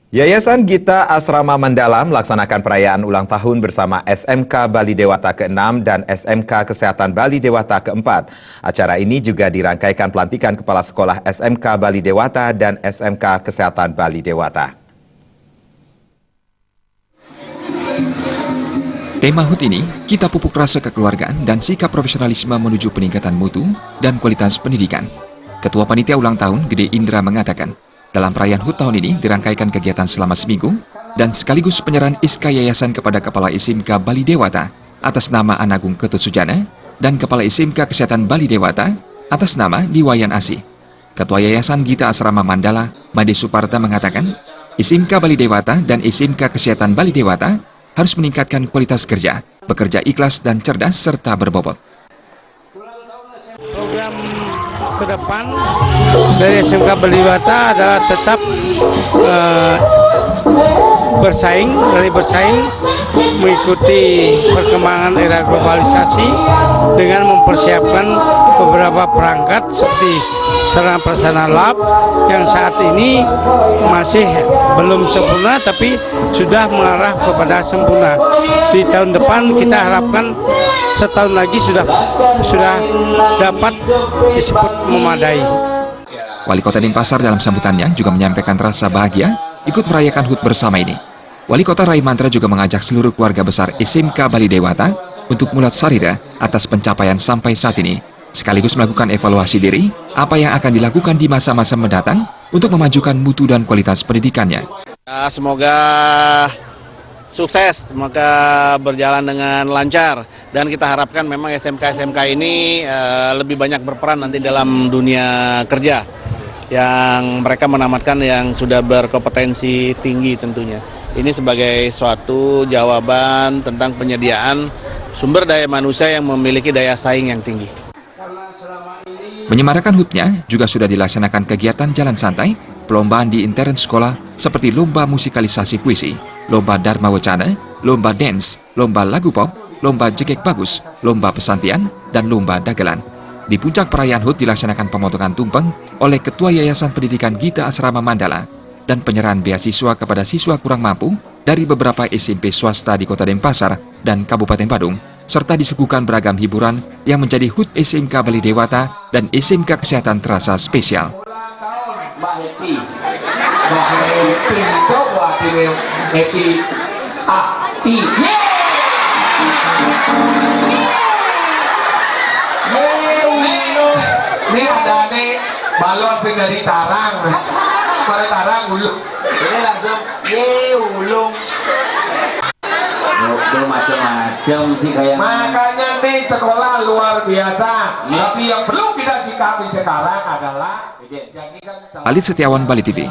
Yayasan Gita Asrama Mandala melaksanakan perayaan ulang tahun bersama SMK Bali Dewata ke-6 dan SMK Kesehatan Bali Dewata ke-4. Acara ini juga dirangkaikan pelantikan Kepala Sekolah SMK Bali Dewata dan SMK Kesehatan Bali Dewata. Tema HUT ini, kita pupuk rasa kekeluargaan dan sikap profesionalisme menuju peningkatan mutu dan kualitas pendidikan. Ketua Panitia Ulang Tahun Gede Indra mengatakan, dalam perayaan HUT tahun ini dirangkaikan kegiatan selama seminggu dan sekaligus penyerahan SK Yayasan kepada Kepala SMK Bali Dewata atas nama Anagung Ketut Sujana dan Kepala SMK Kesehatan Bali Dewata atas nama Diwayan Asih. Ketua Yayasan Gita Asrama Mandala, Made Suparta mengatakan, SMK Bali Dewata dan SMK Kesehatan Bali Dewata harus meningkatkan kualitas kerja, bekerja ikhlas dan cerdas serta berbobot. Program ke depan dari SMK Bali Dewata adalah tetap bersaing mengikuti perkembangan era globalisasi dengan mempersiapkan beberapa perangkat seperti sarana prasarana lab yang saat ini masih belum sempurna tapi sudah mengarah kepada sempurna. Di tahun depan kita harapkan setahun lagi sudah dapat disebut memadai. Wali Kota Denpasar dalam sambutannya juga menyampaikan rasa bahagia ikut merayakan HUT bersama ini. Wali Kota Rai Mantra juga mengajak seluruh keluarga besar SMK Bali Dewata untuk mulat sarira atas pencapaian sampai saat ini, sekaligus melakukan evaluasi diri apa yang akan dilakukan di masa-masa mendatang untuk memajukan mutu dan kualitas pendidikannya. Semoga sukses, semoga berjalan dengan lancar, dan kita harapkan memang SMK-SMK ini lebih banyak berperan nanti dalam dunia kerja, yang mereka menamatkan yang sudah berkompetensi tinggi tentunya. Ini sebagai suatu jawaban tentang penyediaan sumber daya manusia yang memiliki daya saing yang tinggi. Menyemarakan HUT-nya juga sudah dilaksanakan kegiatan jalan santai, perlombaan di intern sekolah seperti lomba musikalisasi puisi, lomba Dharma Wacana, lomba dance, lomba lagu pop, lomba jegek bagus, lomba pesantian, dan lomba dagelan. Di puncak perayaan HUT dilaksanakan pemotongan tumpeng oleh Ketua Yayasan Pendidikan Gita Asrama Mandala dan penyerahan beasiswa kepada siswa kurang mampu dari beberapa SMP swasta di Kota Denpasar dan Kabupaten Badung, serta disuguhkan beragam hiburan yang menjadi HUT SMK Bali Dewata dan SMK Kesehatan terasa spesial. Ini ada nih balon dari Tarang, pada Tarang ulung. Ini langsung ulung. Macam-macam sih kayak. Makanya nih sekolah luar biasa. Tapi yang perlu kita sikapi sekarang adalah Alit Setiawan, Bali TV.